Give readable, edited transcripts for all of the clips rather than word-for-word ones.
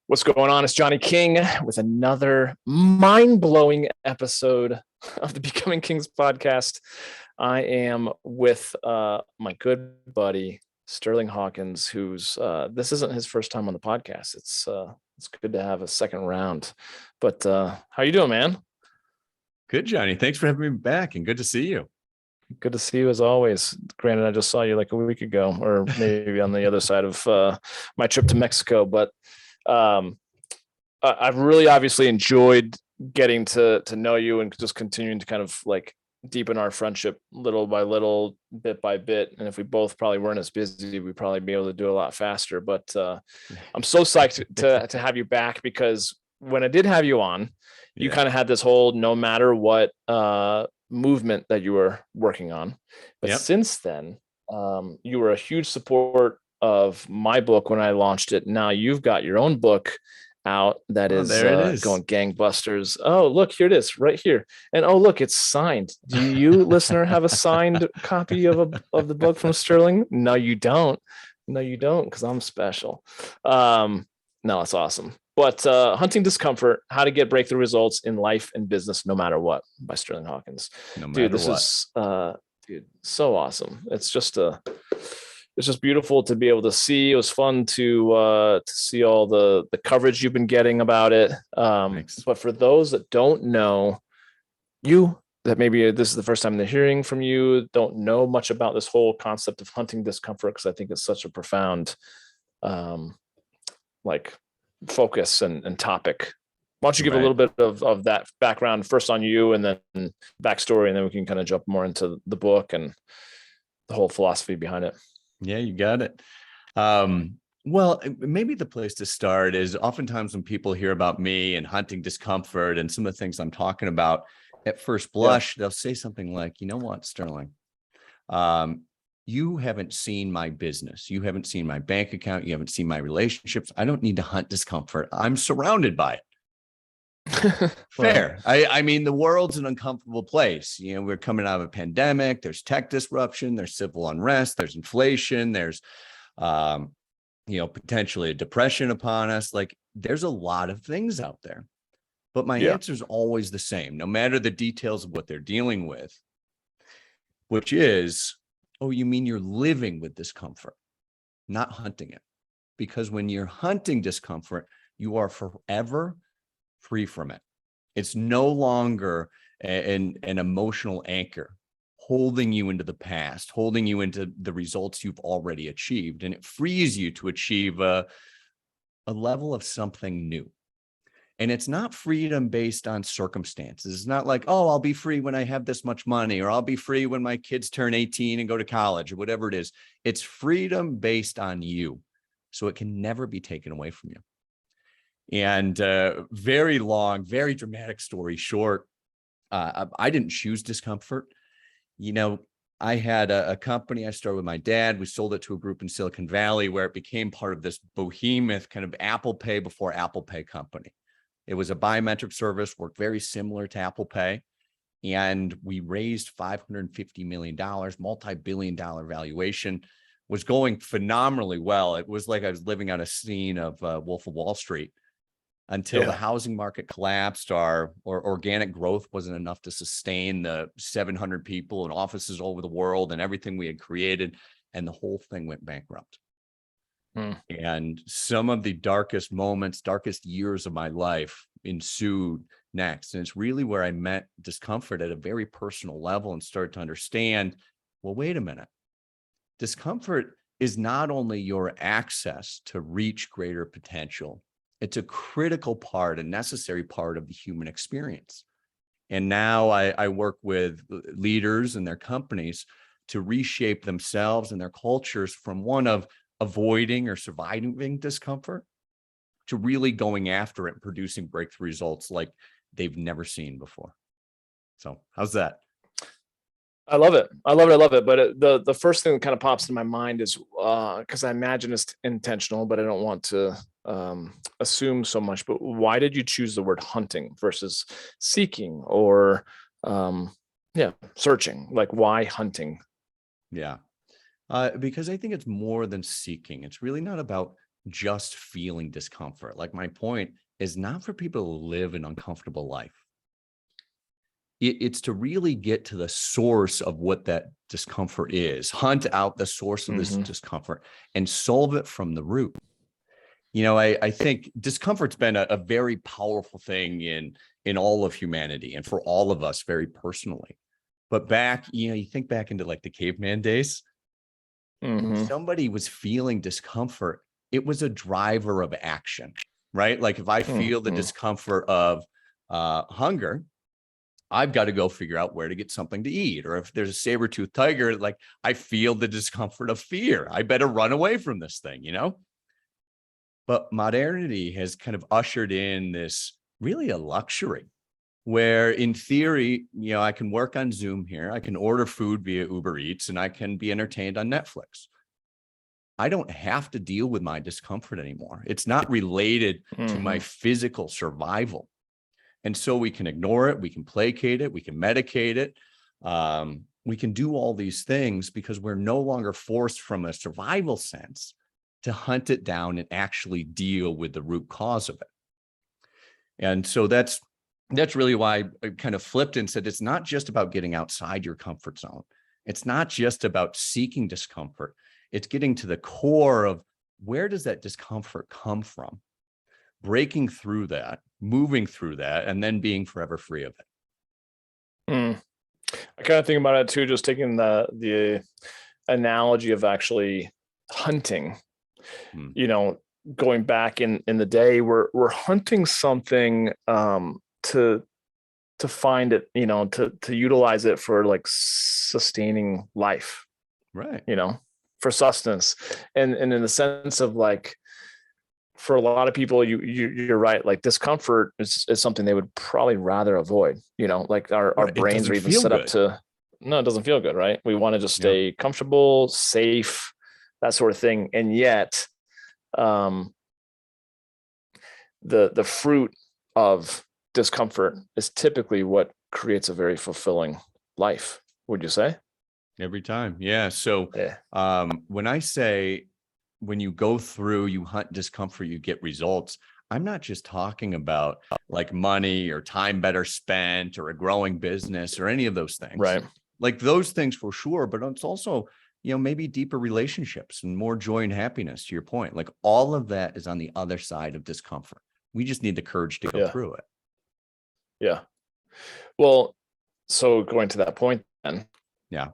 What's going on? It's Johnny King with another mind-blowing episode of the Becoming Kings podcast. I am with my good buddy Sterling Hawkins, who's this isn't his first time on the podcast. It's good to have a second round. But how you doing, man? Good, Johnny. Thanks for having me back, and good to see you. Good to see you as always. Granted, I just saw you like a week ago, or maybe on the other side of my trip to Mexico, but I've really obviously enjoyed getting to know you and just continuing to kind of like deepen our friendship little by little, bit by bit. And if we both probably weren't as busy, we'd probably be able to do a lot faster. But I'm so psyched to have you back, because when I did have you on, you kind of had this whole no matter what movement that you were working on. But since then, you were a huge support of my book when I launched it. Now you've got your own book out that is going gangbusters. Oh, look, here it is right here. And oh, look, it's signed. Do you, listener, have a signed copy of the book from Sterling? No, you don't. No, you don't, because I'm special. No, it's awesome. But Hunting Discomfort, How to Get Breakthrough Results in Life and Business No Matter What by Sterling Hawkins. Is so awesome. It's just beautiful to be able to see. It was fun to see all the coverage you've been getting about it. But for those that don't know you, that maybe this is the first time they're hearing from you, don't know much about this whole concept of hunting discomfort, because I think it's such a profound focus and topic. Why don't you give a little bit of that background first on you, and then backstory, and then we can kind of jump more into the book and the whole philosophy behind it. Yeah, you got it. Well, maybe the place to start is oftentimes when people hear about me and hunting discomfort and some of the things I'm talking about, at first blush, they'll say something like, you know what, Sterling, you haven't seen my business. You haven't seen my bank account. You haven't seen my relationships. I don't need to hunt discomfort. I'm surrounded by it. Fair. I mean, the world's an uncomfortable place. You know, we're coming out of a pandemic. There's tech disruption. There's civil unrest. There's inflation. There's, potentially a depression upon us. Like, there's a lot of things out there. But my answer is always the same, no matter the details of what they're dealing with, which is, oh, you mean you're living with discomfort, not hunting it? Because when you're hunting discomfort, you are forever free from it. It's no longer an emotional anchor holding you into the past, holding you into the results you've already achieved. And it frees you to achieve a level of something new. And it's not freedom based on circumstances. It's not like, oh, I'll be free when I have this much money, or I'll be free when my kids turn 18 and go to college, or whatever it is. It's freedom based on you. So it can never be taken away from you. And very long, very dramatic story short, I didn't choose discomfort. You know, I had a company I started with my dad. We sold it to a group in Silicon Valley where it became part of this behemoth kind of Apple Pay before Apple Pay company. It was a biometric service, worked very similar to Apple Pay. And we raised $550 million, multi-billion dollar valuation, was going phenomenally well. It was like I was living on a scene of Wolf of Wall Street. Until the housing market collapsed, or organic growth wasn't enough to sustain the 700 people and offices all over the world and everything we had created, and the whole thing went bankrupt. And some of the darkest moments, darkest years of my life ensued next. And it's really where I met discomfort at a very personal level and started to understand, well, wait a minute. Discomfort is not only your access to reach greater potential, it's a critical part, a necessary part of the human experience. And now I work with leaders and their companies to reshape themselves and their cultures from one of avoiding or surviving discomfort to really going after it and producing breakthrough results like they've never seen before. So how's that? I love it. I love it. But the first thing that kind of pops in my mind is because I imagine it's intentional, but I don't want to assume so much. But why did you choose the word hunting versus seeking or searching? Like, why hunting? Because I think it's more than seeking. It's really not about just feeling discomfort. Like my point is not for people to live an uncomfortable life. It's to really get to the source of what that discomfort is, hunt out the source of this discomfort and solve it from the root. I think discomfort's been a very powerful thing in all of humanity and for all of us very personally. But back, you think back into like the caveman days, when somebody was feeling discomfort, it was a driver of action, right? Like if I feel the discomfort of hunger, I've got to go figure out where to get something to eat. Or if there's a saber-toothed tiger, like I feel the discomfort of fear. I better run away from this thing, But modernity has kind of ushered in this really a luxury where in theory, I can work on Zoom here. I can order food via Uber Eats and I can be entertained on Netflix. I don't have to deal with my discomfort anymore. It's not related to my physical survival. And so we can ignore it. We can placate it. We can medicate it. We can do all these things because we're no longer forced from a survival sense to hunt it down and actually deal with the root cause of it. And so that's really why I kind of flipped and said, it's not just about getting outside your comfort zone. It's not just about seeking discomfort. It's getting to the core of where does that discomfort come from? Breaking through that, moving through that, and then being forever free of it. I kind of think about it too, just taking the analogy of actually hunting, going back in the day, we're hunting something to find it, to utilize it for like sustaining life, right? For sustenance, and in the sense of like, for a lot of people, you're right. Like discomfort is something they would probably rather avoid. Like our brains are even set up to. No, it doesn't feel good, right? We want to just stay comfortable, safe, that sort of thing. And yet, the fruit of discomfort is typically what creates a very fulfilling life. Would you say? Every time, yeah. So, when I say, when you go through, you hunt discomfort, you get results. I'm not just talking about like money or time better spent or a growing business or any of those things. Right. Like those things for sure, but it's also, maybe deeper relationships and more joy and happiness, to your point. Like all of that is on the other side of discomfort. We just need the courage to go through it. Yeah. Well, so going to that point then,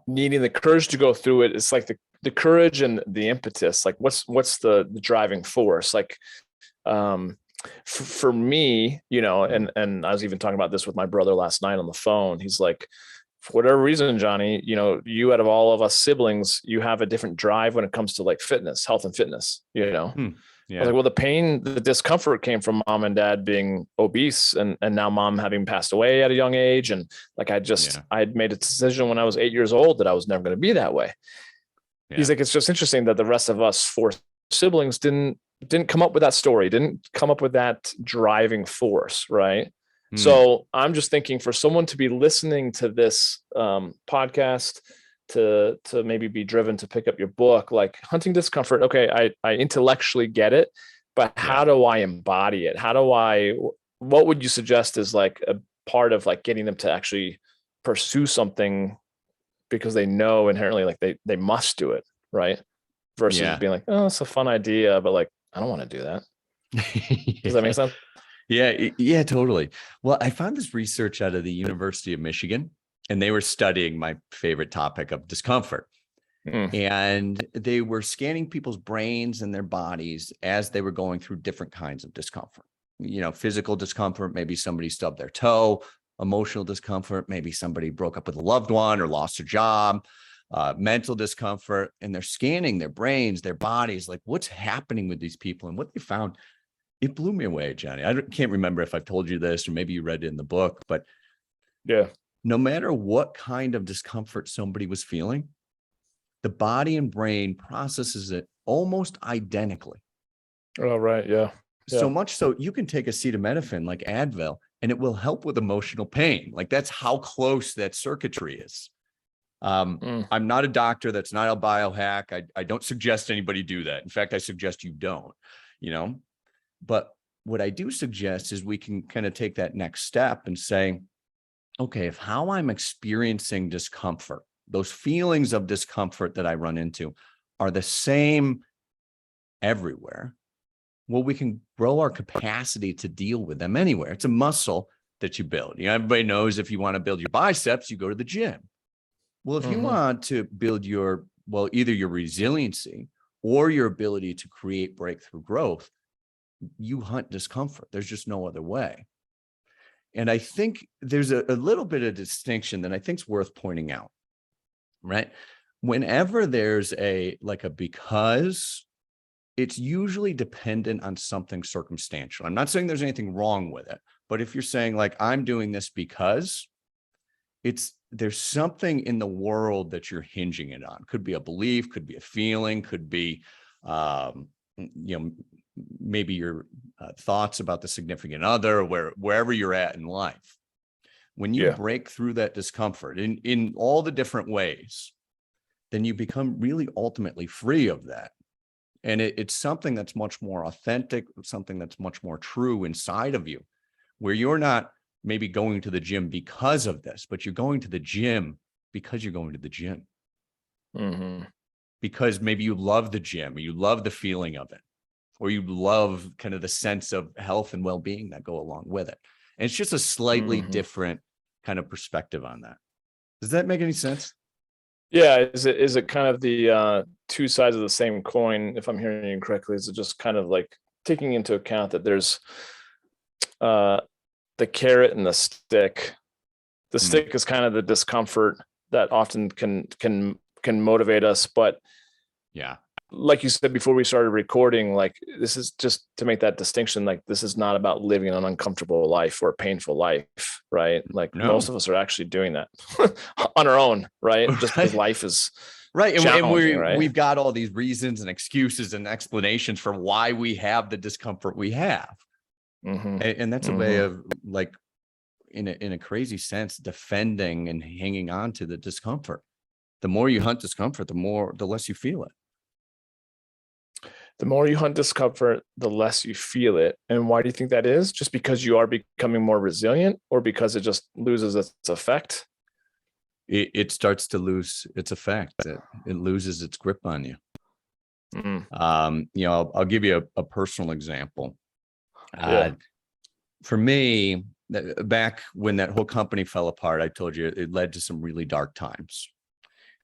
needing the courage to go through it, it's like the courage and the impetus, like what's the driving force? Like, for me, and I was even talking about this with my brother last night on the phone. He's like, for whatever reason, Johnny, you out of all of us siblings, you have a different drive when it comes to like fitness, health and fitness, I was like, well, the discomfort came from mom and dad being obese and now mom having passed away at a young age. And like, I had made a decision when I was 8 years old that I was never going to be that way. Yeah. He's like, it's just interesting that the rest of us 4 siblings didn't come up with that story, didn't come up with that driving force. Right. So I'm just thinking, for someone to be listening to this podcast, to maybe be driven to pick up your book, like hunting discomfort. Okay. I intellectually get it, but how do I embody it? What would you suggest is like a part of like getting them to actually pursue something because they know inherently like they must do it, right? Versus being like, oh, it's a fun idea, but like, I don't want to do that. Does that make sense? Yeah, totally. Well, I found this research out of the University of Michigan, and they were studying my favorite topic of discomfort. And they were scanning people's brains and their bodies as they were going through different kinds of discomfort. Physical discomfort, maybe somebody stubbed their toe. Emotional discomfort, maybe somebody broke up with a loved one or lost a job. Mental discomfort, and they're scanning their brains, their bodies, like what's happening with these people. And what they found, it blew me away, Johnny. I can't remember if I've told you this or maybe you read it in the book, but no matter what kind of discomfort somebody was feeling, the body and brain processes it almost identically. Oh, right. Yeah. So much so you can take acetaminophen like Advil and it will help with emotional pain. Like that's how close that circuitry is. I'm not a doctor. That's not a biohack. I don't suggest anybody do that. In fact, I suggest you don't. But what I do suggest is we can kind of take that next step and say, okay, if how I'm experiencing discomfort, those feelings of discomfort that I run into are the same everywhere, well, we can grow our capacity to deal with them anywhere. It's a muscle that you build. Everybody knows if you want to build your biceps, you go to the gym. Well, if you want to build either your resiliency or your ability to create breakthrough growth, you hunt discomfort. There's just no other way. And I think there's a little bit of distinction that I think is worth pointing out, right? Whenever there's a because, it's usually dependent on something circumstantial. I'm not saying there's anything wrong with it, but if you're saying I'm doing this because, there's something in the world that you're hinging it on. Could be a belief, could be a feeling, could be, maybe your thoughts about the significant other, wherever you're at in life. When you break through that discomfort in all the different ways, then you become really ultimately free of that. And it's something that's much more authentic, something that's much more true inside of you, where you're not maybe going to the gym because of this, but you're going to the gym because you're going to the gym. Because maybe you love the gym, or you love the feeling of it, or you love kind of the sense of health and well-being that go along with it. And it's just a slightly different kind of perspective on that. Does that make any sense? Yeah. Is it kind of the two sides of the same coin, if I'm hearing you correctly? Is it just kind of taking into account that there's the carrot and the stick? The stick is kind of the discomfort that often can motivate us, but like you said before we started recording, this is just to make that distinction. This is not about living an uncomfortable life or a painful life, right? Most of us are actually doing that on our own, right? Just because life is right. And we've got all these reasons and excuses and explanations for why we have the discomfort we have. And that's a way of in a crazy sense, defending and hanging on to the discomfort. The more you hunt discomfort, the less you feel it. The more you hunt discomfort, the less you feel it. And why do you think that is? Just because you are becoming more resilient, or because it just loses its effect? It starts to lose its effect. It loses its grip on you. I'll give you a personal example. For me, back when that whole company fell apart, I told you it led to some really dark times.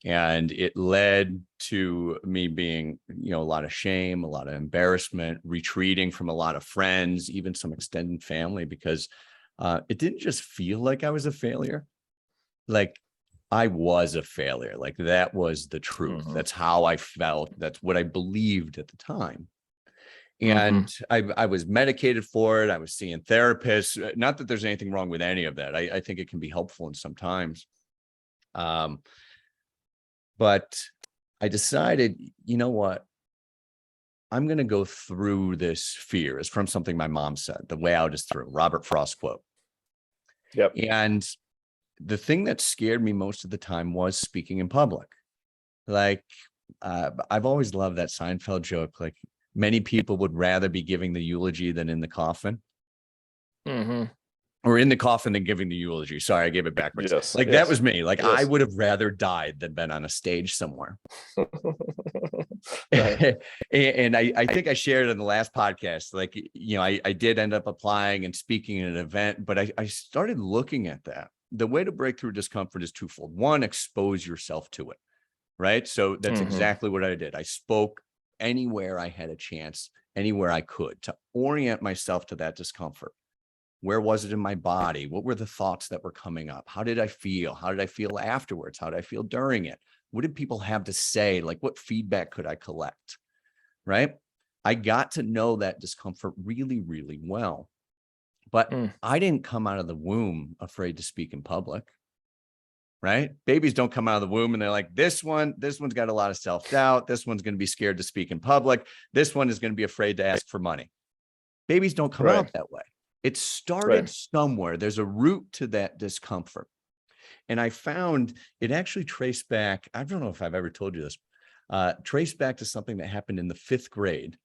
And it led to me being, a lot of shame, a lot of embarrassment, retreating from a lot of friends, even some extended family, because it didn't just feel like I was a failure. I was a failure. That was the truth. That's how I felt. That's what I believed at the time. And I was medicated for it. I was seeing therapists. Not that there's anything wrong with any of that. I think it can be helpful in some times. But I decided, you know what? I'm going to go through this fear. It's from something my mom said. The way out is through. Robert Frost quote. Yep. And the thing that scared me most of the time was speaking in public. I've always loved that Seinfeld joke. Many people would rather be giving the eulogy than in the coffin. Or in the coffin than giving the eulogy. Sorry, I gave it backwards. Yes, that was me. I would have rather died than been on a stage somewhere. And I think I shared in the last podcast, I did end up applying and speaking at an event, but I started looking at that. The way to break through discomfort is twofold. One, expose yourself to it, right? So that's exactly what I did. I spoke anywhere I had a chance, anywhere I could, to orient myself to that discomfort. Where was it in my body? What were the thoughts that were coming up? How did I feel? How did I feel afterwards? How did I feel during it? What did people have to say? What feedback could I collect? Right? I got to know that discomfort really, really well. But I didn't come out of the womb afraid to speak in public. Right? Babies don't come out of the womb and they're like, this one's got a lot of self-doubt. This one's going to be scared to speak in public. This one is going to be afraid to ask for money. Babies don't come out that way. It started somewhere. There's a root to that discomfort. And I found it actually traced back. I don't know if I've ever told you this, traced back to something that happened in the 5th grade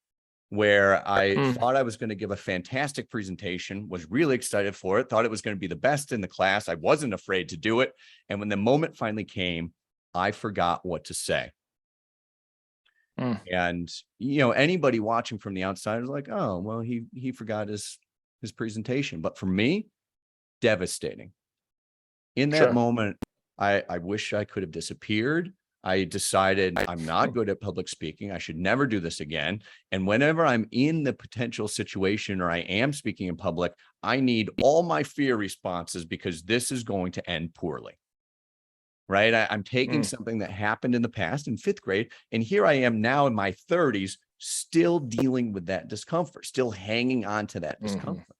where I thought I was going to give a fantastic presentation, was really excited for it, thought it was going to be the best in the class. I wasn't afraid to do it. And when the moment finally came, I forgot what to say. And, anybody watching from the outside is like, oh, well, he forgot his presentation. But for me, devastating. In that moment, I wish I could have disappeared. I decided I'm not good at public speaking. I should never do this again. And whenever I'm in the potential situation or I am speaking in public, I need all my fear responses because this is going to end poorly. Right? I'm taking something that happened in the past in 5th grade, and here I am now in my 30s, still dealing with that discomfort, still hanging on to that discomfort.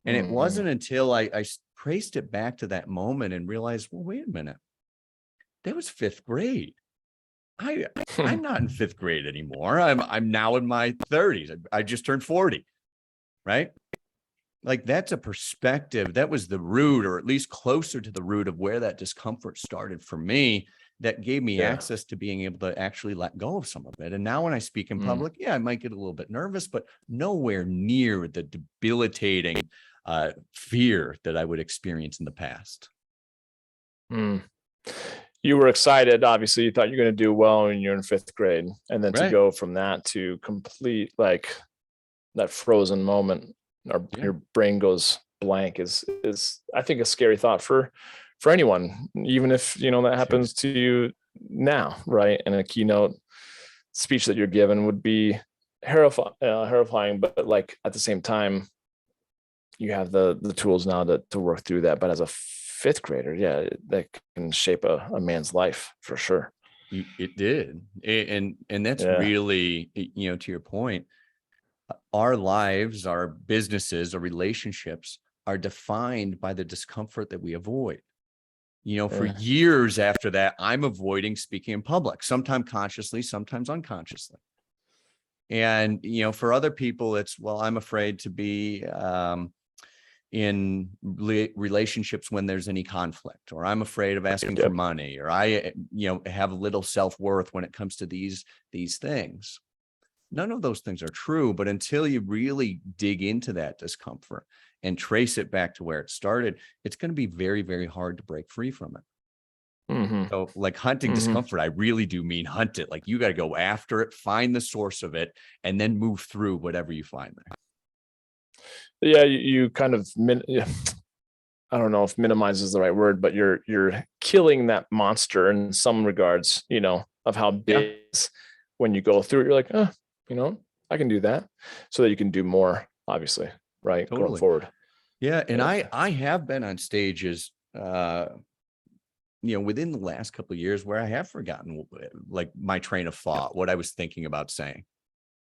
And it wasn't until I traced it back to that moment and realized, well, wait a minute, that was 5th grade. I'm not in 5th grade anymore. I'm now in my 30s. I just turned 40, right? Like, that's a perspective. That was the root, or at least closer to the root of where that discomfort started for me, that gave me access to being able to actually let go of some of it. And now when I speak in public, I might get a little bit nervous, but nowhere near the debilitating fear that I would experience in the past. You were excited. Obviously, you thought you're going to do well when you're in 5th grade. And then to go from that to complete, like, that frozen moment, or your brain goes blank is I think a scary thought for anyone, even if that happens to you now, right? And a keynote speech that you're given would be horrifying, but like at the same time, you have the tools now to work through that. But as a 5th grader, that can shape a man's life for sure. It did, and that's really, to your point. Our lives, our businesses, our relationships are defined by the discomfort that we avoid. For years after that, I'm avoiding speaking in public, sometimes consciously, sometimes unconsciously. And, for other people, it's, well, I'm afraid to be in relationships when there's any conflict, or I'm afraid of asking for money, or I, have little self-worth when it comes to these things. None of those things are true, but until you really dig into that discomfort and trace it back to where it started, it's going to be very, very hard to break free from it. So, like, hunting discomfort, I really do mean hunt it. Like, you got to go after it, find the source of it, and then move through whatever you find there. Yeah, you kind of I don't know if minimize is the right word, but you're killing that monster in some regards, of how big when you go through it, you're like, I can do that, so that you can do more, obviously, right? Totally. Going forward. Yeah. And I have been on stages, within the last couple of years where I have forgotten, like, my train of thought, what I was thinking about saying,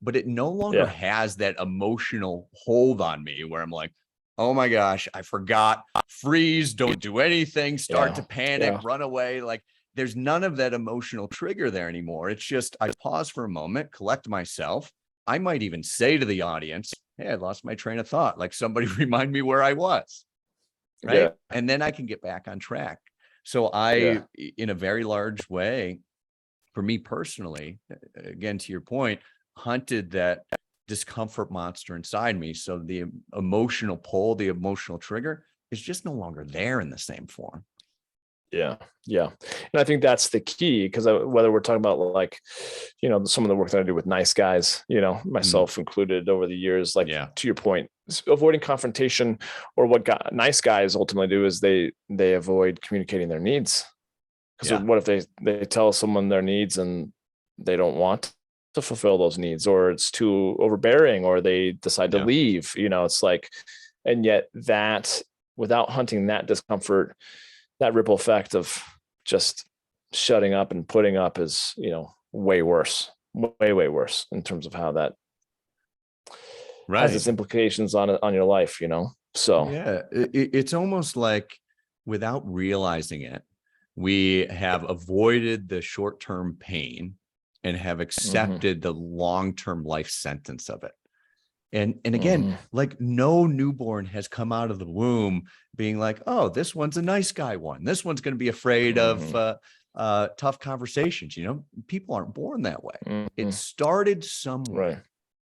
but it no longer has that emotional hold on me where I'm like, oh my gosh, I forgot, freeze, don't do anything, start to panic, run away. Like, there's none of that emotional trigger there anymore. It's just, I pause for a moment, collect myself. I might even say to the audience, hey, I lost my train of thought. Like, somebody remind me where I was. Right. And then I can get back on track. So I, in a very large way, for me personally, again, to your point, hunted that discomfort monster inside me. So the emotional pull, the emotional trigger is just no longer there in the same form. Yeah. And I think that's the key, because whether we're talking about, like, some of the work that I do with nice guys, myself included over the years, like, to your point, avoiding confrontation, or what nice guys ultimately do is they avoid communicating their needs. Because what if they tell someone their needs and they don't want to fulfill those needs, or it's too overbearing, or they decide to leave, it's like, and yet that, without hunting that discomfort, that ripple effect of just shutting up and putting up is, way worse, way worse in terms of how that has its implications on your life, So it's almost like, without realizing it, we have avoided the short-term pain and have accepted the long-term life sentence of it. And again, like, no newborn has come out of the womb being like, oh, this one's a nice guy one. This one's going to be afraid of tough conversations. People aren't born that way. It started somewhere.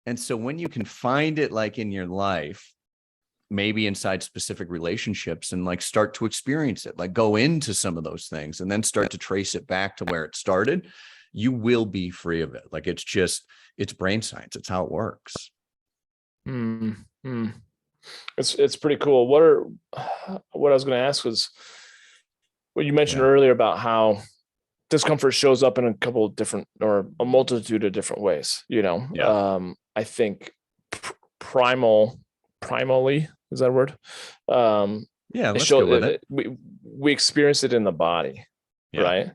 And so when you can find it like in your life, maybe inside specific relationships, and like start to experience it, like go into some of those things and then start to trace it back to where it started, you will be free of it. Like it's brain science. It's how it works. It's pretty cool. What I was going to ask was what you mentioned earlier about how discomfort shows up in a couple of different, or a multitude of different ways, I think primally, is that a word? Let's go with it. We experience it in the body, right?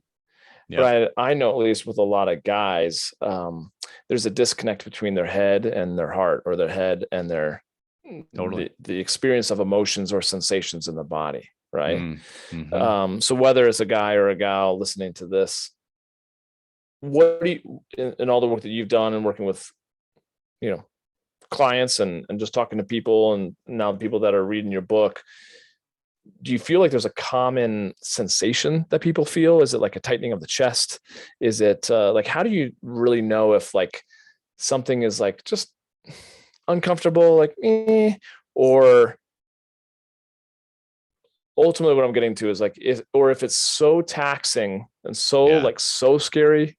Yeah. But I know, at least with a lot of guys, there's a disconnect between their head and their heart, or their head and their the experience of emotions or sensations in the body, right? So whether it's a guy or a gal listening to this, what do you, in all the work that you've done and working with, clients and just talking to people, and now the people that are reading your book, do you feel like there's a common sensation that people feel? Is it like a tightening of the chest? Is it like, how do you really know if like something is like just uncomfortable, like, or ultimately what I'm getting to is like, if it's so taxing and so like so scary,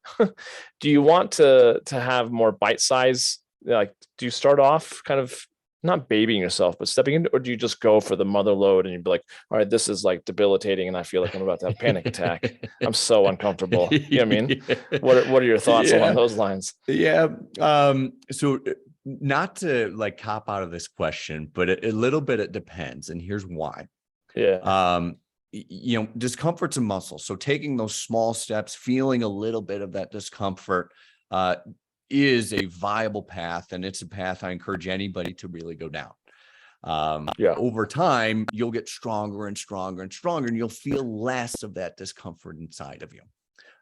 do you want to have more bite size? Like, do you start off kind of not babying yourself, but stepping into, or do you just go for the mother load and you'd be like, all right, this is like debilitating and I feel like I'm about to have a panic attack. I'm so uncomfortable. You know what I mean? What are your thoughts along those lines? So not to like cop out of this question, but a little bit, it depends. And here's why. Discomfort's a muscle. So taking those small steps, feeling a little bit of that discomfort, is a viable path. And it's a path I encourage anybody to really go down. Over time, you'll get stronger and stronger and stronger, and you'll feel less of that discomfort inside of you.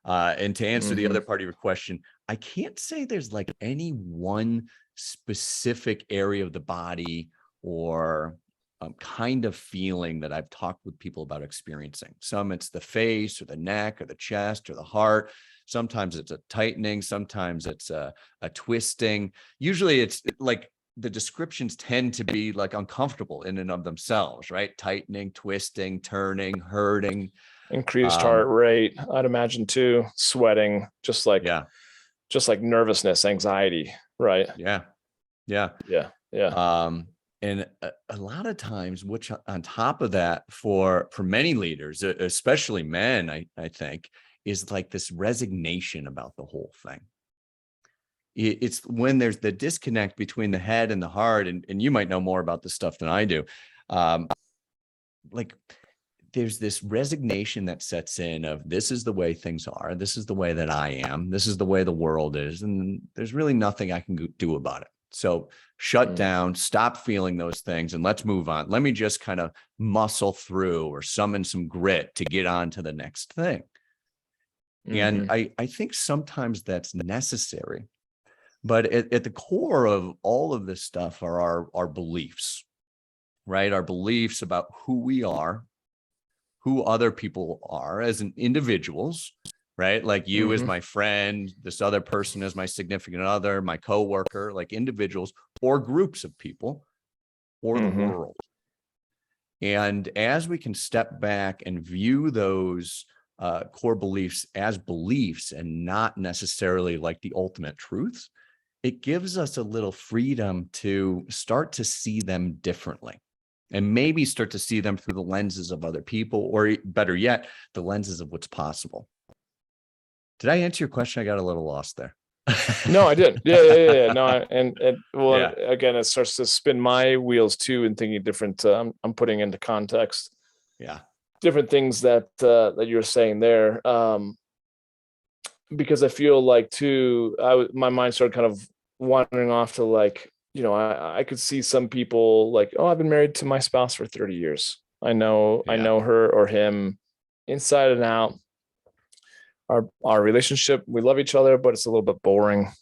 And to answer the other part of your question, I can't say there's like any one specific area of the body or kind of feeling that I've talked with people about experiencing. Some it's the face or the neck or the chest or the heart. Sometimes it's a tightening. Sometimes it's a twisting. Usually it's like the descriptions tend to be like uncomfortable in and of themselves, right? Tightening, twisting, turning, hurting. Increased heart rate, I'd imagine too, sweating, just like nervousness, anxiety, right? Yeah. And a lot of times, which on top of that, for many leaders, especially men, I think, is like this resignation about the whole thing. It's when there's the disconnect between the head and the heart, and you might know more about this stuff than I do. Like there's this resignation that sets in of, this is the way things are. This is the way that I am. This is the way the world is. And there's really nothing I can do about it. So shut down, stop feeling those things, and let's move on. Let me just kind of muscle through or summon some grit to get on to the next thing. And I think sometimes that's necessary. But at the core of all of this stuff are our beliefs, right? Our beliefs about who we are, who other people are as individuals, right? Like you as my friend, this other person as my significant other, my coworker, like individuals or groups of people, or the world. And as we can step back and view those core beliefs as beliefs and not necessarily like the ultimate truths, it gives us a little freedom to start to see them differently. And maybe start to see them through the lenses of other people, or better yet, the lenses of what's possible. Did I answer your question? I got a little lost there. No, I didn't. Yeah. No, again, it starts to spin my wheels too, and thinking different. I'm putting into context. Different things that you're saying there, because I feel like too, my mind started kind of wandering off to like, I could see some people like, oh, I've been married to my spouse for 30 years. I know her or him inside and out. Our relationship, we love each other, but it's a little bit boring.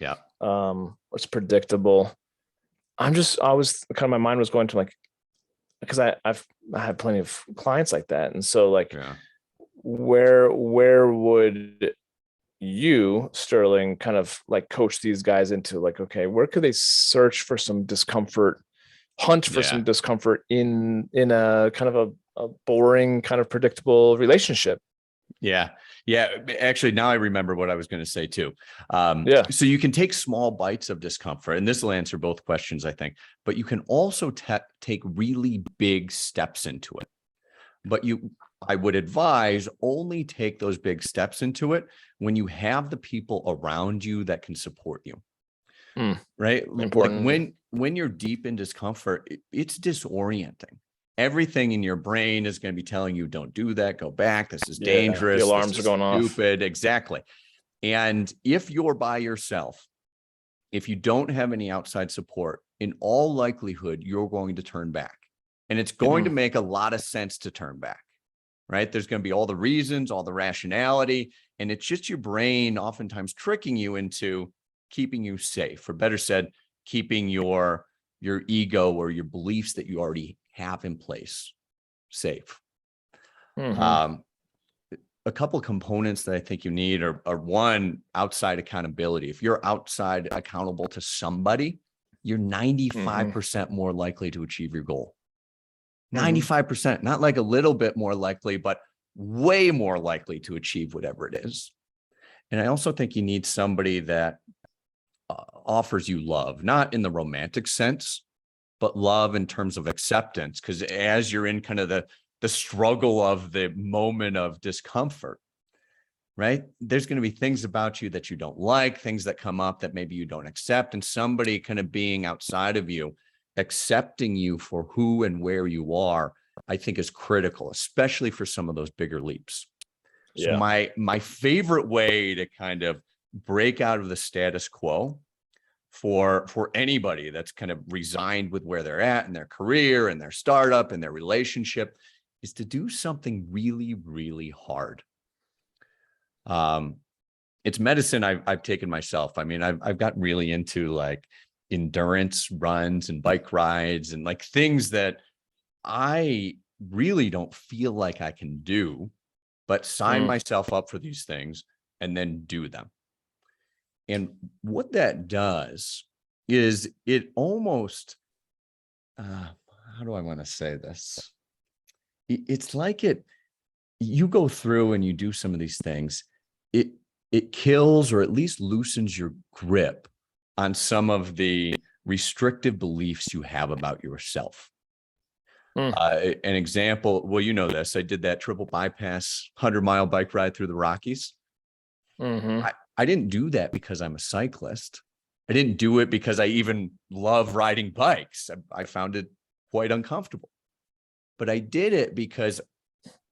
It's predictable. I was kind of, my mind was going to like, because I had plenty of clients like that. And so like, where would you, Sterling, kind of like coach these guys into like, okay, where could they search for some discomfort, hunt for some discomfort in a kind of a boring, kind of predictable relationship? Yeah. Actually, now I remember what I was going to say too. So you can take small bites of discomfort, and this will answer both questions, I think, but you can also take really big steps into it. But I would advise only take those big steps into it when you have the people around you that can support you. Right? Important. Like when you're deep in discomfort, it's disorienting. Everything in your brain is going to be telling you, don't do that, go back, this is dangerous, the alarms are going stupid. off. Exactly. And if you're by yourself, if you don't have any outside support, in all likelihood, you're going to turn back. And it's going to make a lot of sense to turn back, right? There's going to be all the reasons, all the rationality, and it's just your brain oftentimes tricking you into keeping you safe, or better said, keeping your ego or your beliefs that you already have in place safe. A couple of components that I think you need are one, outside accountability. If you're outside accountable to somebody, you're 95% more likely to achieve your goal. 95%, not like a little bit more likely, but way more likely to achieve whatever it is. And I also think you need somebody that offers you love, not in the romantic sense, but love in terms of acceptance. Because as you're in kind of the struggle of the moment of discomfort, right? There's going to be things about you that you don't like, things that come up that maybe you don't accept, and somebody kind of being outside of you, accepting you for who and where you are, I think is critical, especially for some of those bigger leaps. So my favorite way to kind of break out of the status quo for anybody that's kind of resigned with where they're at in their career and their startup and their relationship is to do something really, really hard. It's medicine I've taken myself. I mean, I've gotten really into like endurance runs and bike rides and like things that I really don't feel like I can do, but sign myself up for these things and then do them. And what that does is it almost, how do I want to say this? It's like you go through and you do some of these things, it kills or at least loosens your grip on some of the restrictive beliefs you have about yourself. An example, well, you know this, I did that triple bypass 100-mile bike ride through the Rockies. I didn't do that because I'm a cyclist. I didn't do it because I even love riding bikes. I found it quite uncomfortable. But I did it because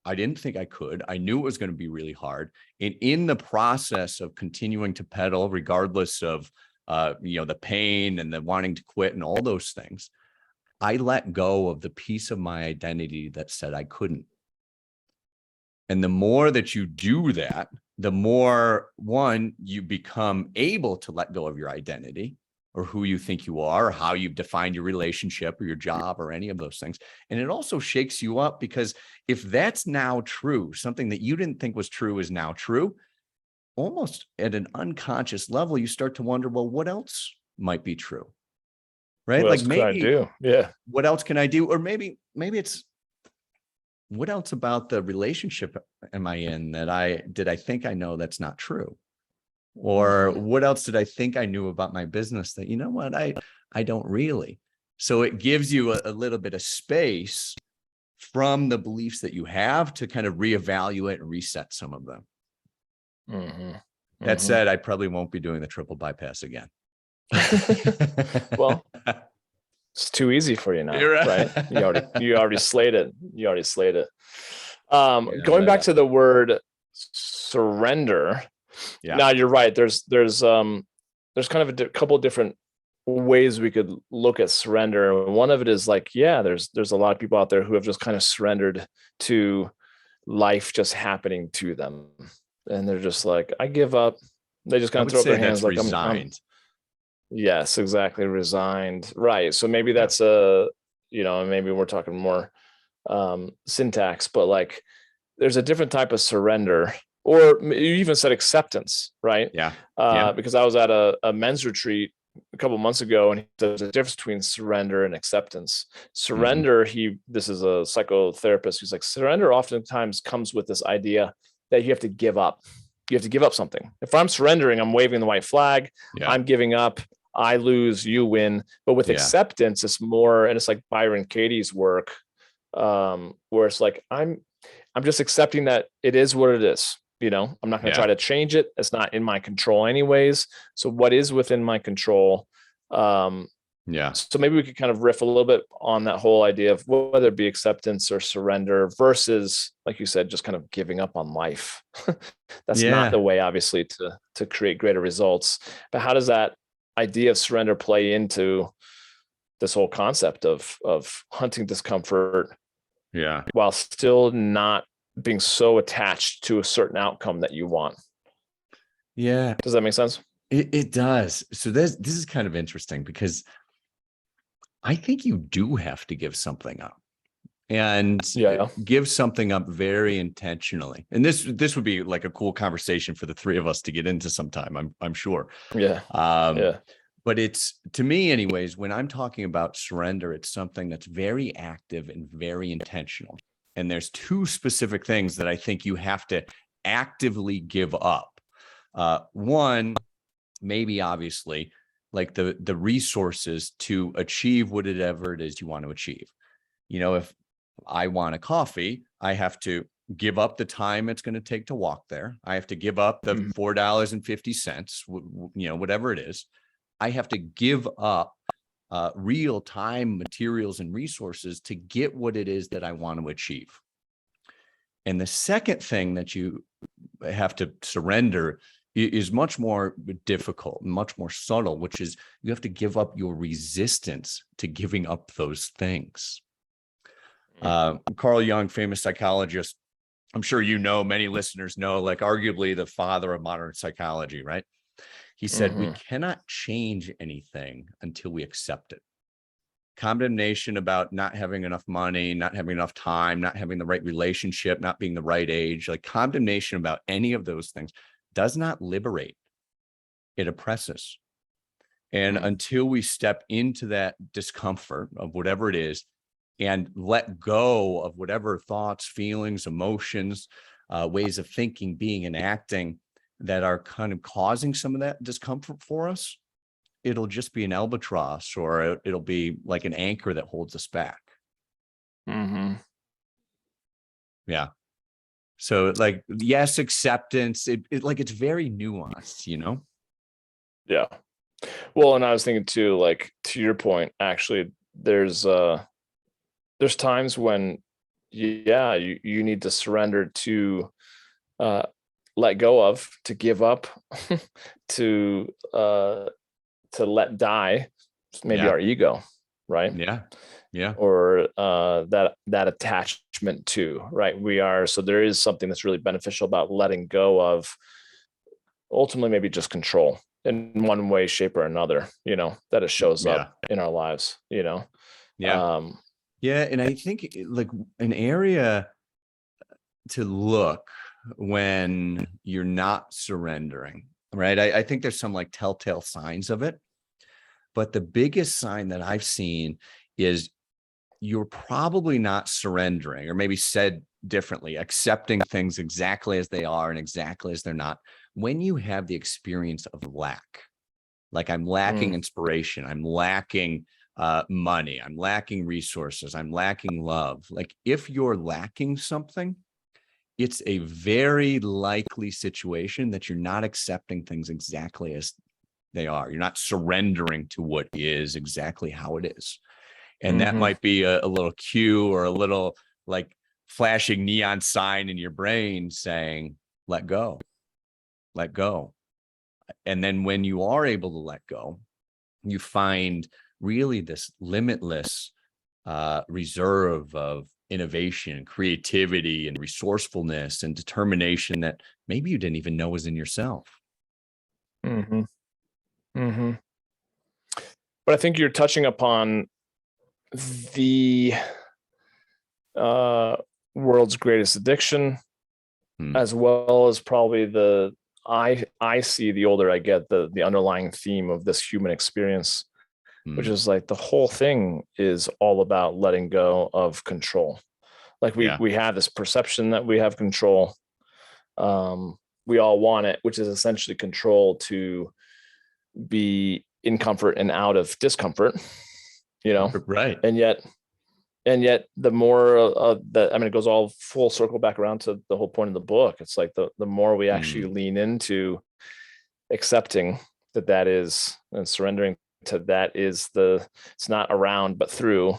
I didn't think I could. I knew it was going to be really hard. And in the process of continuing to pedal, regardless of the pain and the wanting to quit and all those things, I let go of the piece of my identity that said I couldn't. And the more that you do that, the more, one, you become able to let go of your identity or who you think you are, or how you've defined your relationship or your job or any of those things. And it also shakes you up, because if that's now true, something that you didn't think was true is now true, almost at an unconscious level, you start to wonder, well, what else might be true? Right? What Like else could I maybe, do? Yeah. what else can I do? Or maybe it's, what else about the relationship am I in that I think I know that's not true? Or what else did I think I knew about my business that, you know what, I don't really. So it gives you a little bit of space from the beliefs that you have to kind of reevaluate and reset some of them. That said, I probably won't be doing the triple bypass again. Well, it's too easy for you now, right? You already slayed it. Going back to the word surrender. Yeah. Now you're right. There's kind of a couple of different ways we could look at surrender. One of it is like, there's a lot of people out there who have just kind of surrendered to life just happening to them, and they're just like, I give up. They just kind of throw up their hands, like resigned. Yes, exactly. Resigned. Right. So maybe that's maybe we're talking more syntax, but like there's a different type of surrender or you even said acceptance, right? Yeah. Because I was at a men's retreat a couple of months ago, and there's a difference between surrender and acceptance. Surrender, this is a psychotherapist who's like, surrender oftentimes comes with this idea that you have to give up. You have to give up something. If I'm surrendering, I'm waving the white flag. Yeah. I'm giving up. I lose, you win. But with acceptance, it's more, and it's like Byron Katie's work, where it's like, I'm just accepting that it is what it is. I'm not going to try to change it. It's not in my control anyways. So what is within my control? So maybe we could kind of riff a little bit on that whole idea of whether it be acceptance or surrender versus, like you said, just kind of giving up on life. That's not the way, obviously, to create greater results. But how does that idea of surrender play into this whole concept of hunting discomfort? While still not being so attached to a certain outcome that you want. Does that make sense? It does. So this is kind of interesting, because I think you do have to give something up, and give something up very intentionally. And this would be like a cool conversation for the three of us to get into sometime, I'm sure. But it's, to me anyways, when I'm talking about surrender, it's something that's very active and very intentional. And there's two specific things that I think you have to actively give up. One, maybe obviously, like the resources to achieve whatever it is you want to achieve. If I want a coffee, I have to give up the time it's going to take to walk there. I have to give up the $4.50, whatever it is. I have to give up real time, materials, and resources to get what it is that I want to achieve. And the second thing that you have to surrender is much more difficult, much more subtle, which is you have to give up your resistance to giving up those things. Carl Jung, famous psychologist, I'm sure many listeners know, like arguably the father of modern psychology, right? He said, we cannot change anything until we accept it. Condemnation about not having enough money, not having enough time, not having the right relationship, not being the right age, like condemnation about any of those things does not liberate. It oppresses. And until we step into that discomfort of whatever it is and let go of whatever thoughts, feelings, emotions, ways of thinking, being, and acting that are kind of causing some of that discomfort for us, it'll just be an albatross, or it'll be like an anchor that holds us back. So like, yes, acceptance, it's very nuanced, Well, and I was thinking too, like, to your point, actually, there's times when you need to surrender to let go of, to give up, to let die, maybe our ego, right? Or that attachment to, right? So there is something that's really beneficial about letting go of, ultimately, maybe just control in one way, shape, or another, that it shows up in our lives, And I think like an area to look when you're not surrendering, right? I think there's some like telltale signs of it, but the biggest sign that I've seen is you're probably not surrendering, or maybe said differently, accepting things exactly as they are and exactly as they're not, when you have the experience of lack. Like, I'm lacking inspiration, I'm lacking money, I'm lacking resources, I'm lacking love. Like, if you're lacking something, it's a very likely situation that you're not accepting things exactly as they are. You're not surrendering to what is exactly how it is. And that might be a little cue, or a little like flashing neon sign in your brain saying, let go, let go. And then when you are able to let go, you find really this limitless reserve of innovation, creativity, and resourcefulness and determination that maybe you didn't even know was in yourself. But I think you're touching upon the world's greatest addiction, as well as probably I see the older I get, the underlying theme of this human experience, which is like the whole thing is all about letting go of control. Like we have this perception that we have control. We all want it, which is essentially control to be in comfort and out of discomfort, Right. And yet the more that, I mean, it goes all full circle back around to the whole point of the book. It's like the more we actually lean into accepting that is, and surrendering to that is it's not around but through,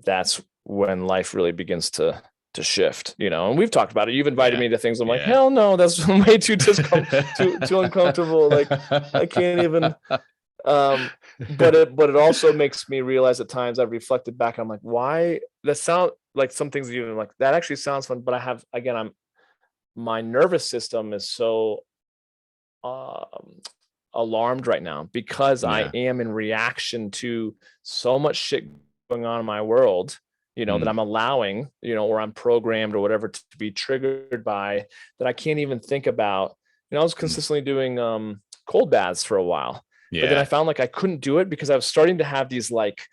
that's when life really begins to shift, and we've talked about it. You've invited me to things. I'm like, hell no, that's way too too uncomfortable. Like I can't even. But it also makes me realize at times I've reflected back. I'm like, why that sound like some things even like that actually sounds fun, but I have, again, my nervous system is so alarmed right now because I am in reaction to so much shit going on in my world, that I'm allowing, or I'm programmed or whatever to be triggered by, that I can't even think about. I was consistently doing cold baths for a while. But then I found like I couldn't do it because I was starting to have these like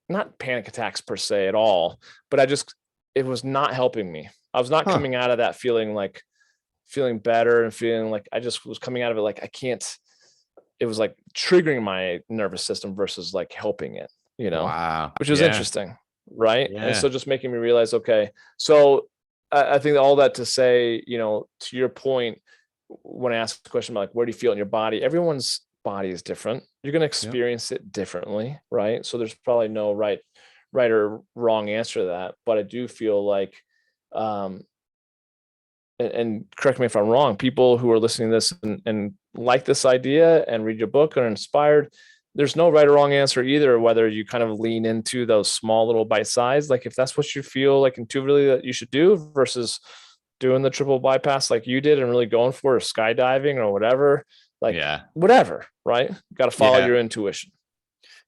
not panic attacks per se at all, but it was not helping me. I was not coming out of that feeling better and feeling like I just was coming out of it like I can't. It was like triggering my nervous system versus like helping it, Wow. which is interesting. Right. Yeah. And so just making me realize, okay, so I think all that to say, to your point, when I ask the question about like, where do you feel in your body? Everyone's body is different. You're going to experience it differently. Right. So there's probably no right or wrong answer to that. But I do feel like, and correct me if I'm wrong, people who are listening to this and like this idea and read your book and are inspired, there's no right or wrong answer either, whether you kind of lean into those small little bite size, like if that's what you feel like intuitively that you should do versus doing the triple bypass like you did and really going for skydiving or whatever, like whatever, right? You got to follow your intuition.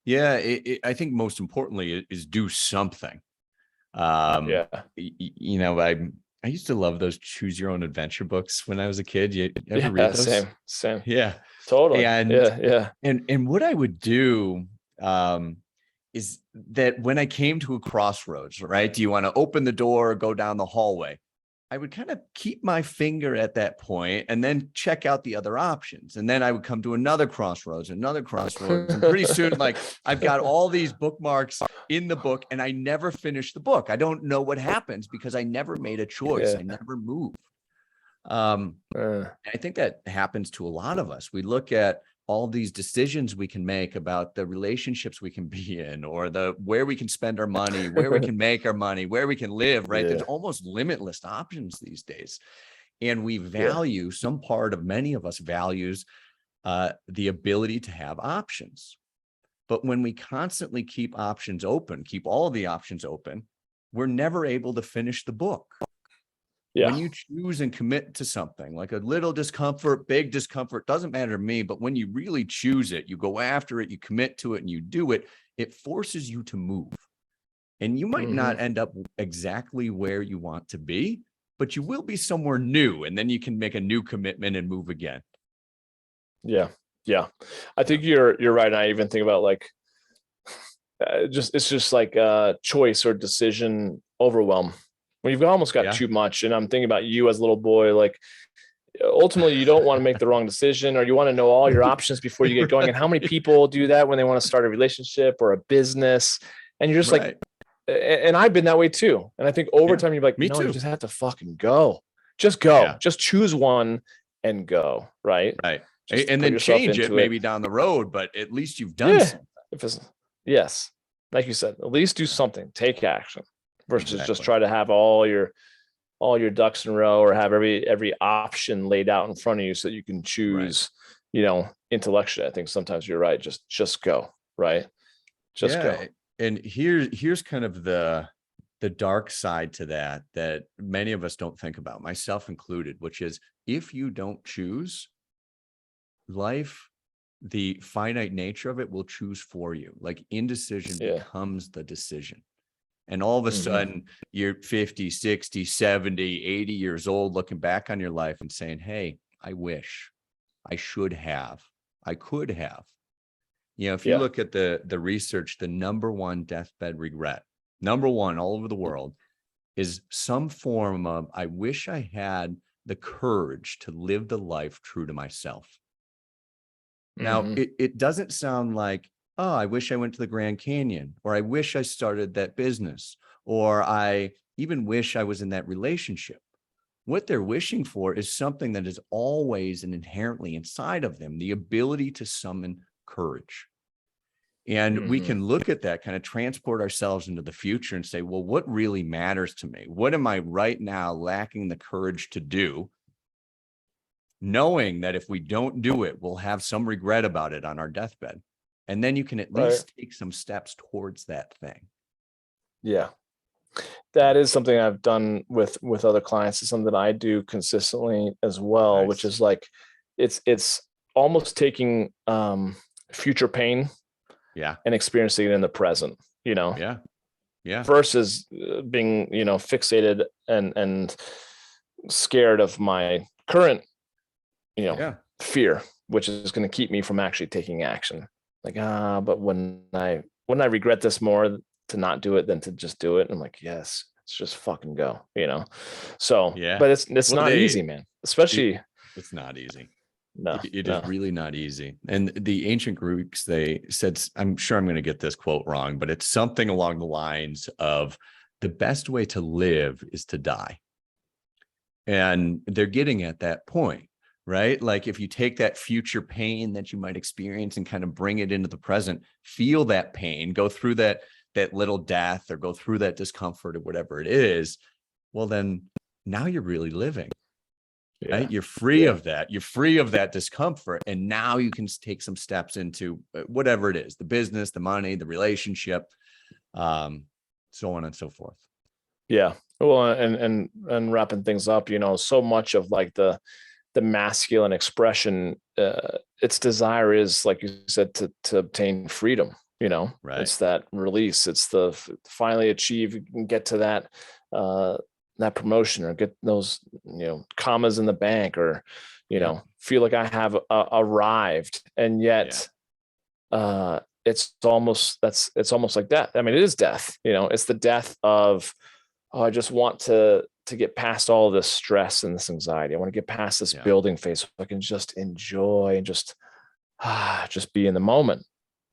Yeah. I think most importantly is do something. I used to love those choose your own adventure books when I was a kid. You ever read those? Same. Yeah, totally. And and what I would do is that when I came to a crossroads, right? Do you want to open the door or go down the hallway? I would kind of keep my finger at that point and then check out the other options. And then I would come to another crossroads. And pretty soon, like I've got all these bookmarks in the book and I never finish the book. I don't know what happens because I never made a choice. I never moved. I think that happens to a lot of us. We look at all these decisions we can make about the relationships we can be in, or where we can spend our money, where we can make our money, where we can live, right? There's almost limitless options these days. And we value, some part of many of us values the ability to have options. But when we constantly keep options open, keep all the options open, we're never able to finish the book. When you choose and commit to something, like a little discomfort, big discomfort, doesn't matter to me, but when you really choose it, you go after it, you commit to it and you do it, it forces you to move. And you might not end up exactly where you want to be, but you will be somewhere new. And then you can make a new commitment and move again. Yeah. I think you're right. And I even think about like, it's just like a choice or decision overwhelm. When you've almost got too much, and I'm thinking about you as a little boy, like ultimately you don't want to make the wrong decision, or you want to know all your options before you get going. And how many people do that when they want to start a relationship or a business? And you're just like, and I've been that way too. And I think over time you're like, me too. You just have to fucking go. Just go. Just choose one and go. Right. And then change it maybe down the road, but at least you've done something. Yes. Like you said, at least do something, take action. Versus just try to have all your ducks in a row, or have every option laid out in front of you so that you can choose, intellectually. I think sometimes you're right. Just go, right? Just go. And here's kind of the dark side to that many of us don't think about, myself included, which is if you don't choose, life, the finite nature of it will choose for you. Like indecision becomes the decision. And all of a sudden you're 50, 60, 70, 80 years old, looking back on your life and saying, hey, I wish, I should have, I could have. If you look at the research, the number one deathbed regret, number one all over the world, is some form of, I wish I had the courage to live the life true to myself. Now, it doesn't sound like, oh, I wish I went to the Grand Canyon, or I wish I started that business, or I even wish I was in that relationship. What they're wishing for is something that is always and inherently inside of them, the ability to summon courage. And we can look at that, kind of transport ourselves into the future and say, well, what really matters to me? What am I right now lacking the courage to do? Knowing that if we don't do it, we'll have some regret about it on our deathbed. And then you can at least take some steps towards that thing. Yeah. That is something I've done with other clients. It's something that I do consistently as well, which is like, it's almost taking future pain and experiencing it in the present, versus being, fixated and scared of my current, fear, which is going to keep me from actually taking action. Like, but wouldn't I regret this more to not do it than to just do it? And I'm like, yes, let's just fucking go, So, but it's not easy, man. Especially, it's not easy. No, it is really not easy. And the ancient Greeks, they said, I'm sure I'm going to get this quote wrong, but it's something along the lines of, the best way to live is to die. And they're getting at that point, right? Like, if you take that future pain that you might experience and kind of bring it into the present, feel that pain, go through that little death, or go through that discomfort, or whatever it is, well, then now you're really living. Right? You're free of that. You're free of that discomfort. And now you can take some steps into whatever it is, the business, the money, the relationship, so on and so forth. Yeah. Well, and wrapping things up, so much of like the masculine expression, its desire is, like you said, to obtain freedom, Right. It's that release. It's the finally achieve and get to that promotion, or get those, commas in the bank, or, feel like I have arrived. And yet, it's almost like death. I mean, it is death, it's the death of, oh, I just want to get past all this stress and this anxiety. I want to get past this building phase so I can just enjoy and just be in the moment.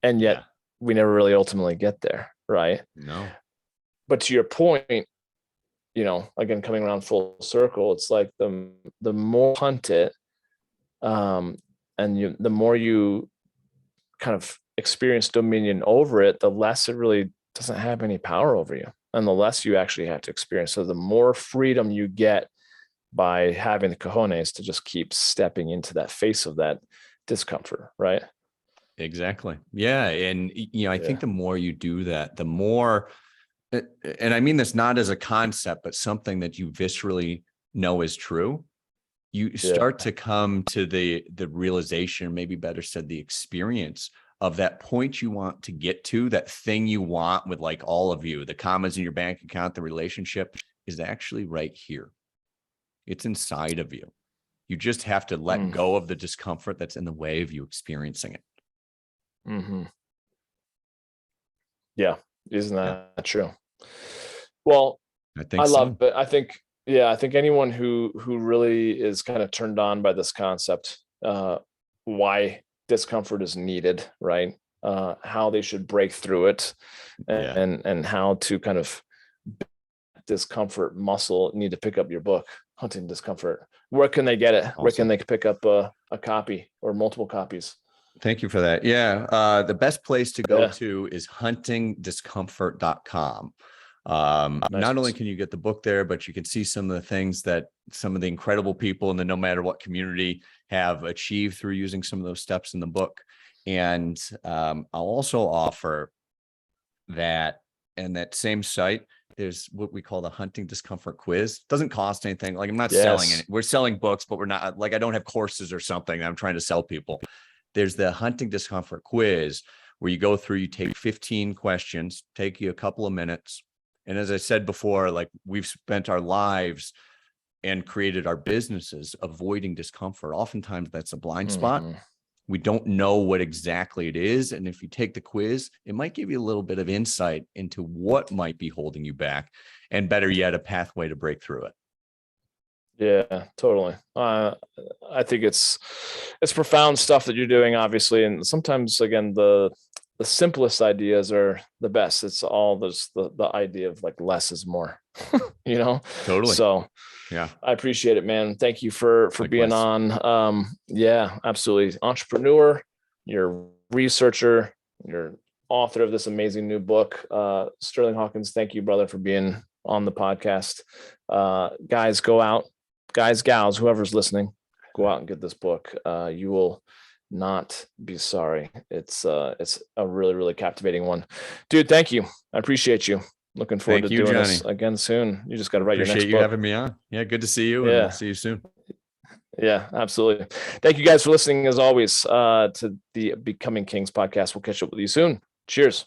And yet we never really ultimately get there. Right. No. But to your point, again, coming around full circle, it's like the more you hunt it, and the more you kind of experience dominion over it, the less it really doesn't have any power over you, and the less you actually have to experience. So the more freedom you get by having the cojones to just keep stepping into that face of that discomfort, right? Exactly. Yeah. And, I think the more you do that, the more, and I mean this not as a concept, but something that you viscerally know is true, you start to come to the realization, or maybe better said, the experience of that point you want to get to, that thing you want with like all of you, the commas in your bank account, the relationship is actually right here. It's inside of you. You just have to let go of the discomfort that's in the way of you experiencing it. Yeah. Isn't that true? Well, I love it. I think anyone who really is kind of turned on by this concept, why discomfort is needed, right? How they should break through it, and how to kind of discomfort muscle, need to pick up your book, Hunting Discomfort. Where can they get it? Awesome. Where can they pick up a copy or multiple copies? Thank you for that. Yeah. The best place to go to is huntingdiscomfort.com. Nice. Not only can you get the book there, but you can see some of the things that some of the incredible people in the No Matter What community have achieved through using some of those steps in the book. And I'll also offer that, and that same site, there's what we call the Hunting Discomfort quiz. Doesn't cost anything. Like, I'm not selling it. We're selling books, but we're not, like, I don't have courses or something that I'm trying to sell people. There's the Hunting Discomfort quiz, where you go through, you take 15 questions, take you a couple of minutes, And as I said before, like we've spent our lives and created our businesses avoiding discomfort. Oftentimes that's a blind spot. We don't know what exactly it is. And if you take the quiz, it might give you a little bit of insight into what might be holding you back, and better yet, a pathway to break through it. Yeah, totally. I think it's profound stuff that you're doing, obviously. And sometimes, again, the simplest ideas are the best. It's all the idea of like less is more, you know? Totally. So yeah, I appreciate it, man. Thank you for Likewise. being on. Yeah, absolutely. Entrepreneur, you're a researcher, you're author of this amazing new book. Sterling Hawkins, thank you, brother, for being on the podcast. Guys, go out. Guys, gals, whoever's listening, go out and get this book. You will not be sorry. It's a really, really captivating one. Dude, thank you. I appreciate you. Looking forward to doing this again soon. You just got to write your next book. Appreciate you having me on. Yeah, good to see you. And we'll see you soon. Yeah, absolutely. Thank you guys for listening, as always, to the Becoming Kings podcast. We'll catch up with you soon. Cheers.